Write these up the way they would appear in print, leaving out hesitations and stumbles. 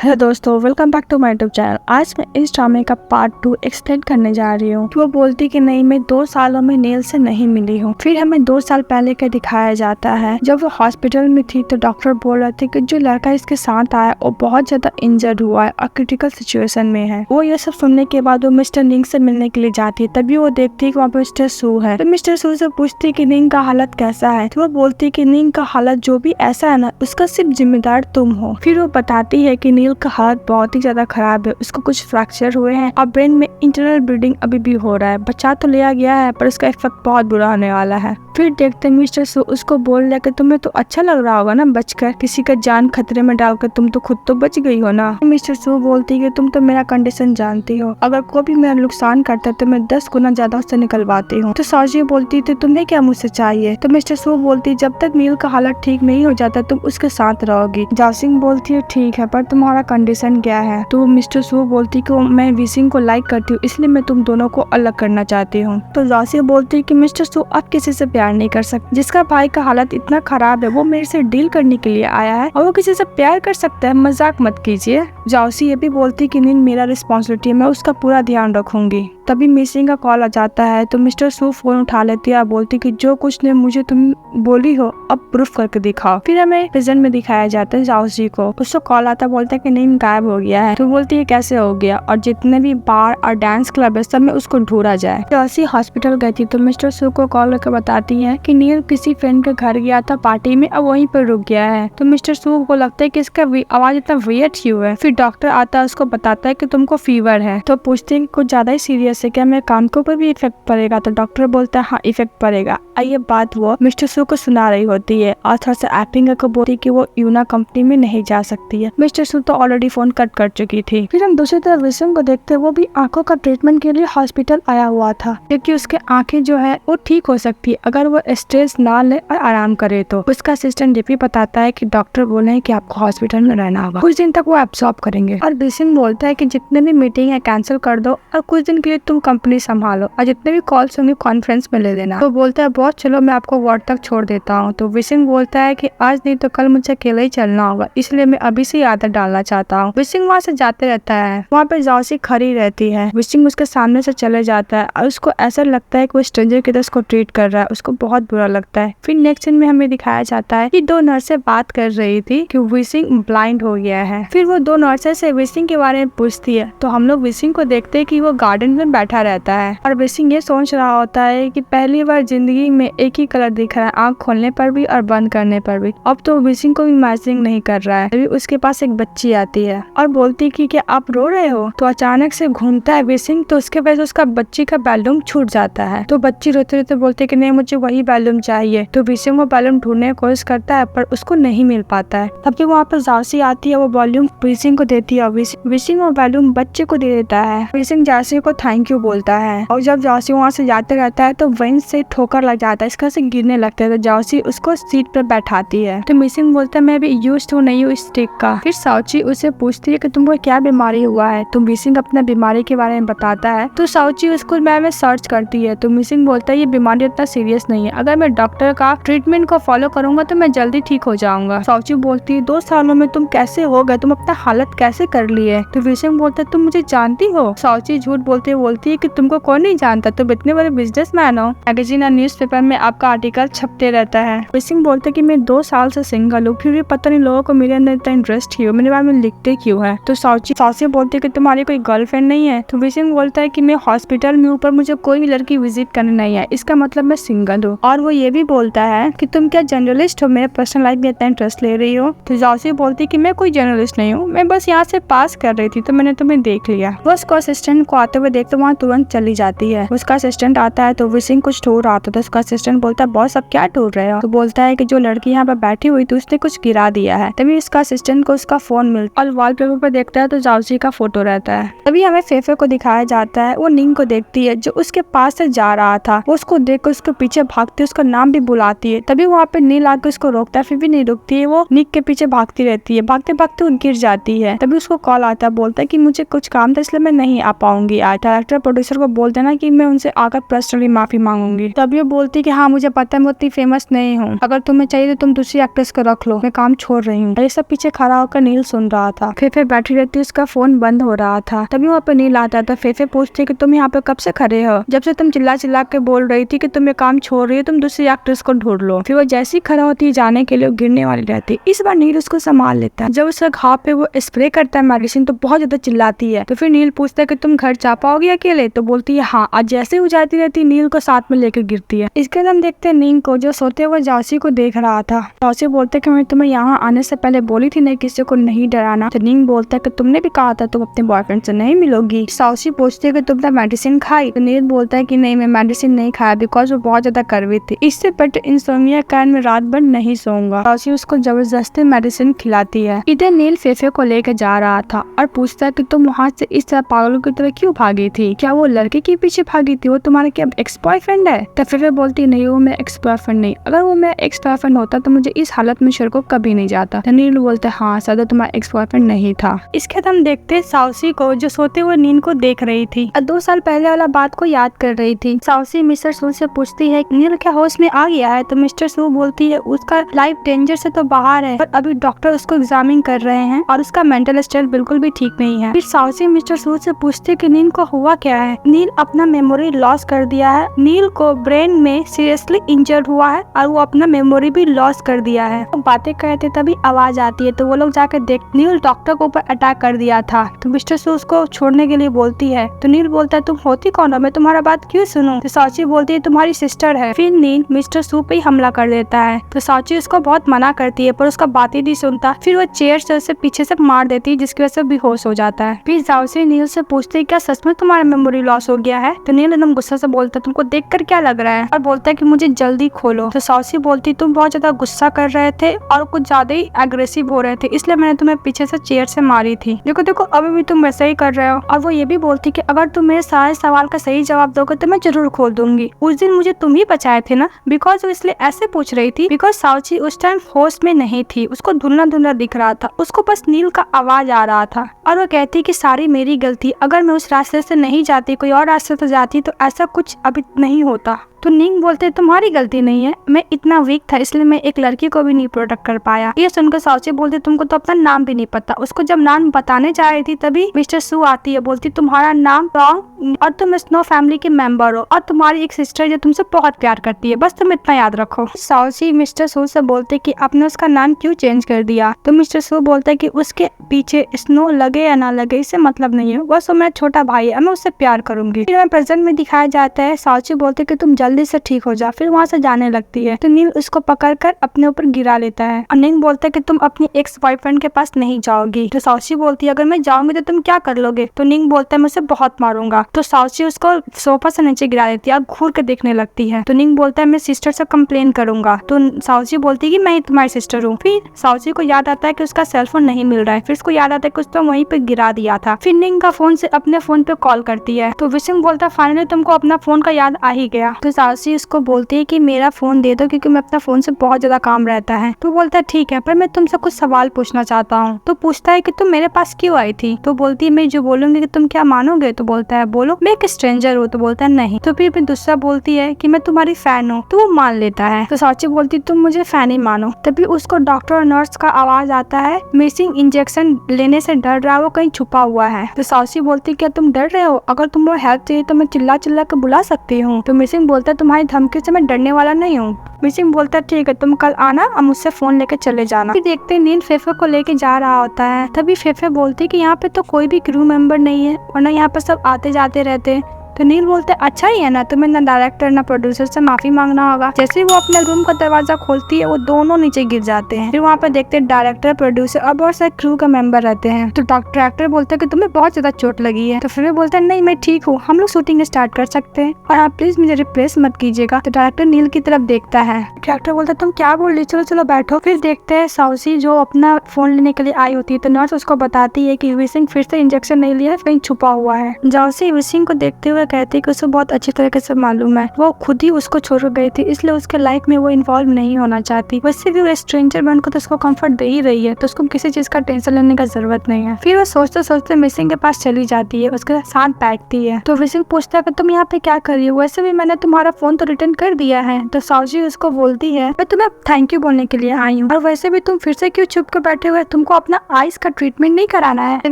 Hello दोस्तों, welcome back to my YouTube channel. आज मैं इस ड्रामे का पार्ट 2 एक्सप्लेन करने जा रही हूँ। वो बोलती कि नहीं, मैं 2 सालों में नील से नहीं मिली हूँ। फिर हमें 2 साल पहले का दिखाया जाता है। जब वो हॉस्पिटल में थी तो डॉक्टर बोल रहे थे कि जो लड़का इसके साथ आया वो बहुत ज्यादा इंजर्ड हुआ है और क्रिटिकल सिचुएशन में है। वो ये सब सुनने के बाद वो मिस्टर निंग से मिलने के लिए जाती है। तभी वो देखती है कि वहाँ पे मिस्टर सू है। तो मिस्टर सू से पूछती है कि निंग का हालत कैसा है। तो वो बोलती है कि निंग का हालत जो भी ऐसा है ना, उसका सिर्फ जिम्मेदार तुम हो। फिर वो बताती है कि नील का हालत बहुत ही ज्यादा खराब है। उसको कुछ फ्रैक्चर हुए हैं और ब्रेन में इंटरनल ब्लीडिंग अभी भी हो रहा है। बचा तो लिया गया है पर उसका इफेक्ट बहुत बुरा होने वाला है। फिर देखते मिस्टर सू उसको बोल रहा है कि तुम्हें तो अच्छा लग रहा होगा ना बचकर, किसी का जान खतरे में डालकर तुम तो खुद तो बच गई हो ना। मिस्टर सू बोलती है कि तुम तो मेरा कंडीशन जानती हो, अगर कोई भी मेरा नुकसान करता है तो मैं 10 गुना ज्यादा उससे निकलवाती हूँ। तो साजी बोलती है तुम्हें क्या मुझसे चाहिए। तो मिस्टर सू बोलती है जब तक नील का हालत ठीक नहीं हो जाता तुम उसके साथ रहोगी। जासिंग बोलती है ठीक है, पर तुम्हारा कंडीशन क्या है। तो मिस्टर सू बोलती है कि मैं विसिंग को लाइक करती हूँ, इसलिए मैं तुम दोनों को अलग करना चाहती हूँ। तो जासिंग बोलती है कि मिस्टर सू आप किसी से प्यार नहीं कर सकते। जिसका भाई का हालत इतना खराब है वो मेरे से डील करने के लिए आया है और वो किसी से प्यार कर सकता है, मजाक मत कीजिए। जासी ये भी बोलती कि नहीं, मेरा रिस्पॉन्सिबिलिटी है, मैं उसका पूरा ध्यान रखूंगी। तभी मिसिंग का कॉल आ जाता है तो मिस्टर सू फोन उठा लेती है और बोलती कि जो कुछ ने मुझे तुम बोली हो अब प्रूफ करके दिखाओ। फिर हमें प्रेजेंट में दिखाया जाता है जाओसी को। उसको कॉल आता बोलता है कि नहीं गायब हो गया है। तो बोलती है कैसे हो गया, और जितने भी बार और डांस क्लब है सब में उसको ढूंढा जाए। जाओसी हॉस्पिटल गई थी तो मिस्टर सू को कॉल करके बताती है कि नील किसी फ्रेंड के घर गया था पार्टी में और वहीं पर रुक गया है। तो मिस्टर सू को लगता है कि इसका आवाज इतना वियर्ड क्यों है। फिर डॉक्टर आता है, उसको बताता है कि तुमको फीवर है। तो पूछते हैं कुछ ज्यादा ही सीरियस है क्या, मेरे कान के ऊपर भी इफेक्ट पड़ेगा। तो डॉक्टर बोलता है हाँ इफेक्ट पड़ेगा। ये बात वो मिस्टर सू को सुना रही होती है और थोड़ा सा एक्टिंग करके बोलती है कि वो यूना कंपनी में नहीं जा सकती है। मिस्टर सू तो ऑलरेडी फोन कट कर चुकी थी। फिर हम दूसरी तरफ विसम को देखते हैं, वो भी आंखों का ट्रीटमेंट के लिए हॉस्पिटल आया हुआ था क्योंकि उसके आंखें जो है वो ठीक हो सकती है अगर वो स्ट्रेस ना ले और आराम करे। तो उसका असिस्टेंट ये भी बताता है कि डॉक्टर बोले हैं कि आपको हॉस्पिटल में रहना होगा, कुछ दिन तक वो एब्सॉर्ब करेंगे। और विसिम बोलता है कि जितने भी मीटिंग है कैंसिल कर दो और कुछ दिन के लिए तुम कंपनी संभालो और जितने भी कॉल्स होंगे कॉन्फ्रेंस में ले लेना। तो बोलता है बहुत चलो मैं आपको वार्ड तक छोड़ देता हूँ। तो विसिंग बोलता है कि आज नहीं तो कल मुझे अकेला ही चलना होगा, इसलिए मैं अभी से आदत डालना चाहता हूँ। विसिंग वहाँ से जाते रहता है, वहाँ पे जाओसी खड़ी रहती है। विसिंग उसके सामने से चले जाता है और उसको ऐसा लगता है कि वो स्ट्रेंजर की तरह उसको ट्रीट कर रहा है, उसको बहुत बुरा लगता है। फिर नेक्स्ट सीन में हमें दिखाया जाता है कि 2 नर्सें बात कर रही थी कि विसिंग ब्लाइंड हो गया है। फिर वो 2 नर्सें से विसिंग के बारे में पूछती है तो हम लोग विसिंग को देखते हैं कि वो गार्डन में बैठा रहता है और विसिंग ये सोच रहा होता है कि पहली बार जिंदगी में एक ही कलर दिख रहा है, आंख खोलने पर भी और बंद करने पर भी। अब तो विसिंग को भी मैचिंग नहीं कर रहा है। तभी उसके पास एक बच्ची आती है और बोलती कि क्या आप रो रहे हो। तो अचानक से घूमता है विसिंग, तो उसके वजह से उसका बच्ची का बैलून छूट जाता है। तो बच्ची रोते रोते बोलती है कि नहीं मुझे वही बैलून चाहिए। तो विसिंग वो बैलून ढूंढने की कोशिश करता है पर उसको नहीं मिल पाता है। तब जब वहाँ पर जासी आती है वो बैलून विसिंग को देती है, विसिंग वो बैलून बच्चे को दे देता है। विसिंग जासी को थैंक यू बोलता है और जब जासी वहाँ से जाते रहता है तो वेन से ठोकर लग जाता है, इसका से गिरने लगता है। तो जासी उसको सीट पर बैठाती है। तो मिसिंग बोलता है मैं भी यूज्ड हूँ नहीं हूँ इस स्टिक का। फिर साउची उसे पूछती है कि तुमको क्या बीमारी हुआ है। तो मिसिंग अपना बीमारी के बारे में बताता है। तो साउची उसको बारे में सर्च करती है। तो मिसिंग बोलता है ये बीमारी इतना सीरियस नहीं है, अगर मैं डॉक्टर का ट्रीटमेंट को फॉलो करूंगा तो मैं जल्दी ठीक हो जाऊंगा। साउची बोलती है 2 सालों में तुम कैसे हो गए, तुम अपना हालत कैसे कर लिए। तो मिसिंग बोलता है तुम मुझे जानती हो। साउची झूठ बोलती है कि तुमको कौन नहीं जानता, तुम इतने बड़े बिजनेसमैन हो, मैगजीन और न्यूज़पेपर में आपका आर्टिकल छपते रहता है। मिसिंग बोलते कि मैं 2 साल से सिंगल हूँ, फिर भी पता नहीं लोगों को मेरे अंदर इतना इंटरेस्ट क्यों, मेरे बारे में लिखते क्यों है। तो साउची बोलती है कि तुम्हारी कोई गर्लफ्रेंड नहीं है। तो मिसिंग बोलता है कि मैं हॉस्पिटल में ऊपर मुझे कोई भी लड़की विजिट करने नहीं है, इसका मतलब मैं सिंगल हूँ। और वो ये भी बोलता है कि तुम क्या जर्नलिस्ट हो, मेरे पर्सनल लाइफ में इतना इंटरेस्ट ले रही हो। तो जासी बोलती कि मैं कोई जर्नलिस्ट नहीं हूँ, मैं बस यहाँ से पास कर रही थी तो मैंने तुम्हें देख लिया। वो उसको असिस्टेंट को आते हुए देखते वहाँ तुरंत चली जाती है। उसका असिस्टेंट आता है तो विसिंग कुछ ढूंढ रहा था। तो उसका असिस्टेंट बोलता है बॉस अब क्या ढूंढ रहे हो। तो बोलता है कि जो लड़की यहाँ पर बैठी हुई थी उसने कुछ गिरा दिया है। तभी उसका असिस्टेंट को उसका फोन मिलता है और वॉलपेपर पर देखता है तो जाओसी का फोटो रहता है। तभी हमें फेफे को दिखाया जाता है, वो निंग को देखती है जो उसके पास से जा रहा था। वो उसको देख कर उसके पीछे पीछे भागती है, उसका नाम भी बुलाती है। तभी वहाँ पे नील आके उसको रोकता है, फिर भी नहीं रुकती है, वो निक के पीछे भागती रहती है। भागते भागते वो गिर जाती है। तभी उसको कॉल आता है, बोलता है कि मुझे कुछ काम था इसलिए मैं नहीं आ पाऊंगी आज। डायरेक्टर प्रोड्यूसर को बोलते हैं ना कि मैं उनसे आकर पर्सनली माफी मांगूंगी। तभी वो बोलती है कि हाँ मुझे पता है मैं उतनी फेमस नहीं हूँ, अगर तुम्हें चाहिए तो तुम दूसरी एक्ट्रेस को रख लो, मैं काम छोड़ रही हूँ। ये सब पीछे खड़ा होकर नील सुन रहा था। फेफे बैठी रहती, उसका फोन बंद हो रहा था। तभी वहाँ पे नील आता था। फेफे पूछती कि तुम यहाँ पे कब से खड़े हो? जब से तुम चिल्ला चिल्ला के बोल रही थी कि तुम ये काम छोड़ रही हो, तुम दूसरी एक्ट्रेस को ढूंढ लो। फिर वो जैसी खड़ा होती है जाने के लिए, गिरने वाली रहती। इस बार नील उसको संभाल लेता है। जब उसका घाव पे वो स्प्रे करता है मेडिसिन तो बहुत ज्यादा चिल्लाती है। तो फिर नील पूछता है कि तुम घर जा पाओगी अकेले? तो बोलती है हाँ। आज जैसे ही जाती रहती नील को साथ में लेकर गिरती है। इसके बाद हम देखते हैं नील को, जो सोते हुए जासी को देख रहा था। जासी बोलते कि मैं तुम्हें यहाँ आने से पहले बोली थी नहीं किसी को नहीं डराना। तो नील बोलता है कि तुमने भी कहा था तुम अपने बॉयफ्रेंड से नहीं मिलोगी। साउसी पूछती है कि तुमने मेडिसिन खाई? तो नील बोलता है कि नहीं मैं मेडिसिन नहीं खाया, बिकॉज वो बहुत ज्यादा कड़वी थी, इससे बट इंसोम्निया कारण में रात भर नहीं सोऊंगा। साउसी उसको जबरदस्ती मेडिसिन खिलाती है। इधर नील फेफे को लेकर जा रहा था और पूछता है कि तुम वहाँ से इस तरह पागलों की तरह क्यों भागी थी? क्या वो लड़के के पीछे भागी थी? वो तुम्हारा क्या एक्स बॉयफ्रेंड है? तो फेफे बोलती नहीं वो मेरा एक्स बॉयफ्रेंड नहीं, अगर वो मेरा एक्स बॉयफ्रेंड होता तो मुझे इस हालत में शहर को कभी नहीं जाता। तो नील बोलते हाँ सदा तुम्हारा एक्स बॉयफ्रेंड नहीं था। इसके बाद हम देखते साउसी को, जो सोते हुए नील को देख रही थी और 2 साल पहले वाला बात को याद कर रही थी। साउसी मिस्टर सू से पूछती है नील क्या होश में आ गया है? तो मिस्टर सू बोलती है उसका लाइफ डेंजर से तो बाहर है, पर अभी डॉक्टर उसको एग्जामिन कर रहे हैं और उसका मेंटल स्टेट बिल्कुल भी ठीक नहीं है। फिर साउसी मिस्टर सू से पूछते कि नील को हुआ क्या है? नील अपना मेमोरी लॉस कर दिया है। नील को ब्रेन में सीरियसली इंजर्ड हुआ है और वो अपना मेमोरी भी लॉस कर दिया है। तो बातें करते तभी आवाज आती है, तो वो लोग जाकर देख नील डॉक्टर के ऊपर अटैक कर दिया था। तो मिस्टर सू उसको छोड़ने के लिए बोलती है। तो नील बोलता है तुम होती कौन हो, मैं तुम्हारा बात क्यों सुनूं? तो साउची बोलती है तुम्हारी सिस्टर है। फिर नील मिस्टर सू पे ही हमला कर देता है। तो साउची उसको बहुत मना करती है पर उसका बात ही नहीं सुनता। फिर वो चेयर से उसे पीछे से मार देती है जिसकी वजह से बेहोश हो जाता है। फिर साउची नील से पूछती है क्या सच में तुम्हारा मेमोरी लॉस हो गया है? तो नील एकदम गुस्सा से बोलता है तुमको देखकर क्या लग रहा है, और बोलता है कि मुझे जल्दी खोलो। तो साउची बोलती तुम बहुत ज्यादा गुस्सा कर रहे थे और कुछ ज्यादा ही एग्रेसिव हो रहे थे, इसलिए मैंने तुम्हें पीछे से चेयर से मारी थी। देखो देखो अभी भी तुम वैसे ही कर रहे हो। और वो ये भी बोलती कि अगर तुम मेरे सारे सवाल का सही जवाब दोगे तो मैं जरूर खोल दूंगी। उस दिन मुझे तुम ही बचाए थे ना? बिकॉज वो इसलिए ऐसे पूछ रही थी बिकॉज साउची उस टाइम होश में नहीं थी, उसको धुंधला धुंधला दिख रहा था, उसको बस नील का आवाज आ रहा था। और वो कहती कि सारी मेरी गलती, अगर मैं उस रास्ते से नहीं जाती कोई और रास्ते से जाती तो ऐसा कुछ अभी नहीं होता। तो निंग बोलते तुम्हारी गलती नहीं है, मैं इतना वीक था इसलिए मैं एक लड़की को भी नहीं प्रोटेक्ट कर पाया। ये सुनकर साउची बोलती तुमको तो अपना नाम भी नहीं पता। उसको जब नाम बताने जा रही थी तभी मिस्टर सू आती है, बोलती तुम्हारा नाम रॉन्ग और तुम स्नो फैमिली के मेंबर हो और तुम्हारी एक सिस्टर जो तुमसे बहुत प्यार करती है, बस तुम इतना याद रखो। साउची मिस्टर सू से बोलते कि आपने उसका नाम क्यों चेंज कर दिया? तो मिस्टर सू बोलते कि उसके पीछे स्नो लगे या ना लगे इससे मतलब नहीं है, बस वो मेरा छोटा भाई है, मैं उससे प्यार करूंगी। फिर प्रेजेंट में दिखाया जाता है साउची बोलते कि तुम जल्दी से ठीक हो जा। फिर वहाँ से जाने लगती है तो नील उसको पकड़कर अपने ऊपर गिरा लेता है और नील बोलता है कि तुम अपनी एक्स बॉयफ्रेंड के पास नहीं जाओगी। तो साउची बोलती है अगर मैं जाऊंगी तो तुम क्या कर लोगे? तो नील बोलता है मैं उसे बहुत मारूंगा। तो साउची उसको सोफा से नीचे गिरा देती है और घूर के देखने लगती है। तो नील बोलता है मैं सिस्टर से कंप्लेन करूंगा। तो साउची बोलती है कि मैं तुम्हारी सिस्टर हूँ। फिर साउची को याद आता है कि उसका सेलफोन नहीं मिल रहा है। फिर उसको याद आता है कि उसको वहीं पे गिरा दिया था। फिर नील का फोन से अपने फोन पे कॉल करती है। तो विशिंग बोलता है फाइनली तुमको अपना फोन का याद आ ही गया। तो साउची उसको बोलती है कि मेरा फोन दे दो क्योंकि मैं अपना फोन से बहुत ज्यादा काम रहता है। तो बोलता है ठीक है पर मैं तुमसे कुछ सवाल पूछना चाहता हूँ। तो पूछता है कि तुम मेरे पास क्यों आई थी? तो बोलती है मैं जो बोलूंगी कि तुम क्या मानोगे? तो बोलता है बोलो। मैं एक स्ट्रेंजर हूँ। तो बोलता है नहीं। तो फिर दूसरा बोलती है कि मैं तुम्हारी फैन हूँ। तो वो मान लेता है। तो साउची बोलती तुम मुझे फैन ही मानो। तभी उसको डॉक्टर और नर्स का आवाज आता है, मिसिंग इंजेक्शन लेने से डर रहा है, वो कहीं छुपा हुआ है। तो साउची बोलती क्या तुम डर रहे हो? अगर तुमको हेल्प चाहिए तो मैं चिल्ला चिल्ला के बुला सकती हूँ। तो मिसिंग बोलता है तुम्हारी धमकी से मैं डरने वाला नहीं हूँ। मिसिंग बोलता है ठीक है तुम कल आना और मुझसे फोन लेके चले जाना। फिर देखते नील फेफे को लेके जा रहा होता है। तभी फेफे बोलती कि यहाँ पे तो कोई भी क्रू मेंबर नहीं है वरना यहाँ पे सब आते जाते रहते। तो नील बोलते अच्छा ही है ना, तुम्हें ना डायरेक्टर ना प्रोड्यूसर से माफी मांगना होगा। जैसे ही वो अपने रूम का दरवाजा खोलती है वो दोनों नीचे गिर जाते हैं। फिर वहाँ पे देखते हैं डायरेक्टर प्रोड्यूसर और बहुत सारे क्रू का मेंबर रहते हैं। तो डायरेक्टर बोलते हैं कि तुम्हें बहुत ज्यादा चोट लगी है। तो फिर वो बोलते हैं नहीं मैं ठीक हूँ, हम लोग शूटिंग स्टार्ट कर सकते हैं और आप प्लीज मुझे रिप्लेस मत कीजिएगा। तो डायरेक्टर नील की तरफ देखता है। डायरेक्टर बोलता है तुम क्या बोल रही, चलो चलो बैठो। फिर देखते हैं साउसी जो अपना फोन लेने के लिए आई होती है। तो नर्स उसको बताती है कि विशिंग फिर से इंजेक्शन नहीं लिया, कहीं छुपा हुआ है। जाउसी विशिंग को देखते हुए वह कहती है कि उसे बहुत अच्छी तरीके से मालूम है वो खुद ही उसको छोड़ गई थी, इसलिए उसके लाइफ में वो इन्वॉल्व नहीं होना चाहती। वैसे भी वो स्ट्रेंजर बन को तो उसको कंफर्ट दे ही रही है, तो उसको किसी चीज का टेंशन लेने का जरूरत नहीं है। फिर वो सोचते सोचते मिसिंग के पास चली जाती है, उसके साथ बैठती है। तो मिसिंग पूछता है कि तुम यहाँ पे क्या कर रही हो, वैसे भी मैंने तुम्हारा फोन तो रिटर्न कर दिया है। तो साउजी उसको बोलती है मैं तुम्हें थैंक यू बोलने के लिए आई हूँ, और वैसे भी तुम फिर से क्यों चुप के बैठे हुए, तुमको अपना आइस का ट्रीटमेंट नहीं कराना है।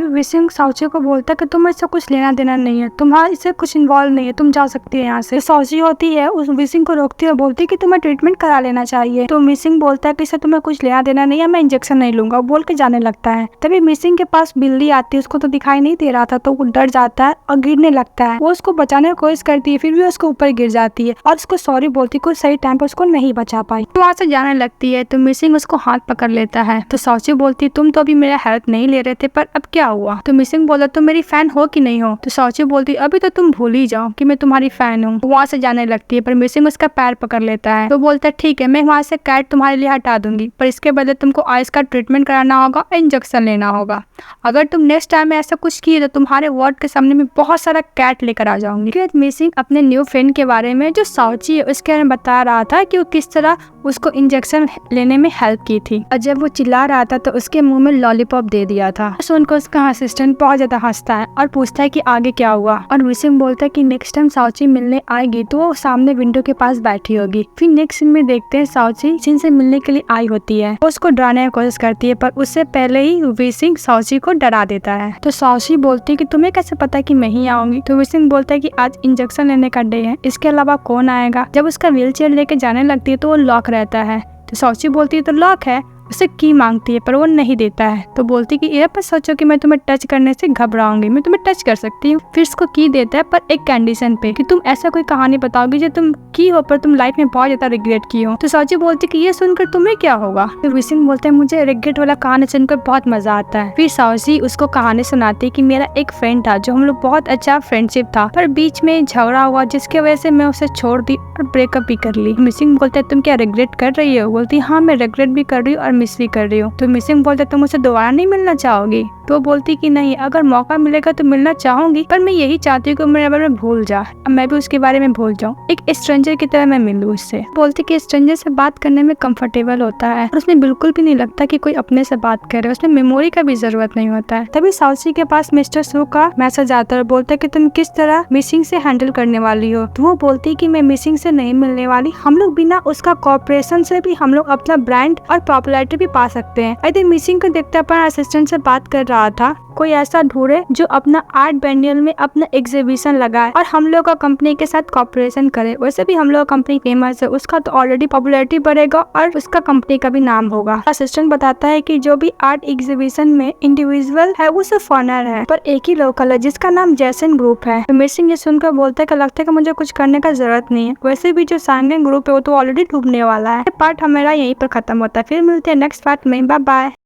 मिसिंग साउजी को बोलता है कि तुम इससे कुछ लेना देना नहीं है, तुम्हारा इससे कुछ इन्वॉल्व नहीं है, तुम जा सकती है यहाँ से। साउजी होती है उस मिसिंग को रोकती है, बोलती है कि तुम्हें ट्रीटमेंट करा लेना चाहिए। तो मिसिंग बोलता है कि इससे तुम्हें कुछ लेना देना नहीं है, मैं इंजेक्शन नहीं लूंगा, बोल के जाने लगता है। तभी मिसिंग के पास बिल्ली आती है, उसको तो दिखाई नहीं दे रहा था, तो वो डर जाता है और गिरने लगता है। वो उसको बचाने की कोशिश करती है, फिर भी उसको ऊपर गिर जाती है और उसको सॉरी बोलती है, सही टाइम पर उसको नहीं बचा पाई। तो वहाँ से जाने लगती है, तो मिसिंग उसको हाथ पकड़ लेता है। तो साउची बोलती है तुम तो अभी मेरा हेल्प नहीं ले रहे थे, पर अब क्या हुआ। तो मिसिंग बोला तुम मेरी फैन हो कि नहीं हो। तो साउची बोलती अभी तो तुम भूल ही जाओ कि मैं तुम्हारी फैन हूँ। वहाँ से जाने लगती है, पर मिसिंग उसका पैर पकड़ लेता है। तो बोलता है ठीक है, मैं वहाँ से कैट तुम्हारे लिए हटा दूंगी, पर इसके बदले तुमको आइस का ट्रीटमेंट कराना होगा, इंजेक्शन लेना होगा। अगर तुम नेक्स्ट टाइम में ऐसा कुछ किए तो तुम्हारे वार्ड के सामने में बहुत सारा कैट लेकर आ जाऊंगी। मिसिंग अपने न्यू फ्रेंड के बारे में जो साउची है उसके बारे में बता रहा था कि वो किस तरह उसको इंजेक्शन लेने में हेल्प की थी, और जब वो चिल्ला रहा था तो उसके मुंह में लॉलीपॉप दे दिया था। सुनकर उसका असिस्टेंट बहुत ज्यादा हंसता है और पूछता है कि आगे क्या हुआ। और मिसिंग बोलता है कि नेक्स्ट टाइम साउची मिलने आएगी तो वो सामने विंडो के पास बैठी होगी। फिर नेक्स्ट सीन में देखते हैं साउची जिन से मिलने के लिए आई होती है, वो उसको डराने की कोशिश करती है, पर उससे पहले ही विसिंग साउची को डरा देता है। तो साउची बोलती है कि तुम्हें कैसे पता कि मैं ही आऊंगी। तो विसिंग बोलता है कि आज इंजेक्शन लेने का डे है, इसके अलावा कौन आएगा। जब उसका व्हील चेयर लेके जाने लगती है तो वो लॉक रहता है। तो साउची बोलती है तो लॉक है, उसे की मांगती है पर वो नहीं देता है। तो बोलती कि ये पर सोचो कि मैं तुम्हें टच करने से घबराऊंगी, मैं तुम्हें टच कर सकती हूँ। फिर उसको की देता है, पर एक कंडीशन पे कि तुम ऐसा कोई कहानी बताओगी जो तुम की हो पर तुम लाइफ में बहुत ज्यादा रिग्रेट की हो। तो साउची बोलती कि ये सुनकर तुम्हें क्या होगा। तो विसिंग बोलते हैं मुझे रिग्रेट वाला कहानी सुनकर बहुत मजा आता है। फिर साउची उसको कहानी सुनाती है कि मेरा एक फ्रेंड था जो हम लोग बहुत अच्छा फ्रेंडशिप था, पर बीच में झगड़ा हुआ जिसकी वजह से मैं उसे छोड़ दी और ब्रेकअप भी कर ली। विसिंग बोलता है तुम क्या रिग्रेट कर रही हो। बोलती हाँ मैं रिग्रेट भी कर रही हूँ और मिस भी कर रही हूँ। तो मिसिंग बोलते तुम मुझसे दोबारा नहीं मिलना चाहोगी। तो बोलती कि नहीं, अगर मौका मिलेगा तो मिलना चाहूंगी, पर मैं यही चाहती हूँ कि मेरे बारे में भूल जा, अब मैं भी उसके बारे में भूल जाऊँ, एक स्ट्रेंजर की तरह मैं मिलूँ उससे। बोलती कि स्ट्रेंजर से बात करने में कंफर्टेबल होता है और उसमें बिल्कुल भी नहीं लगता कि कोई अपने से बात करे, उसमें मेमोरी का भी जरूरत नहीं होता है। तभी साउची के पास मिस्टर सू का मैसेज आता है, बोलता है कि तुम किस तरह मिसिंग से हैंडल करने वाली हो। तो वो बोलती कि मैं मिसिंग से नहीं मिलने वाली, हम लोग बिना उसका कॉर्पोरेशन से भी हम लोग अपना ब्रांड और पॉपुलैरिटी भी पा सकते हैं। यदि मिसिंग को देखते अपना असिस्टेंट से बात कर रहा था, कोई ऐसा ढूंढे जो अपना आर्ट बेंडियल में अपना एग्जीबिशन लगाए और हम लोग का कंपनी के साथ कॉर्पोरेशन करे। वैसे भी हम लोग कंपनी फेमस है, उसका तो ऑलरेडी पॉपुलैरिटी बढ़ेगा और उसका कंपनी का भी नाम होगा। असिस्टेंट बताता है कि जो भी आर्ट एग्जीबिशन में इंडिविजुअल है वो सिर्फ फॉरनर है, पर एक ही लोकल है जिसका नाम जैसन ग्रुप है। तो मिसिंग ये सुनकर बोलता है कि लगता है कि मुझे कुछ करने का जरूरत नहीं है, वैसे भी जो सांगेन ग्रुप है वो तो ऑलरेडी डूबने वाला है। पार्ट हमारा यहीं पर खत्म होता है, फिर मिलते हैं नेक्स्ट पार्ट में। Bye bye.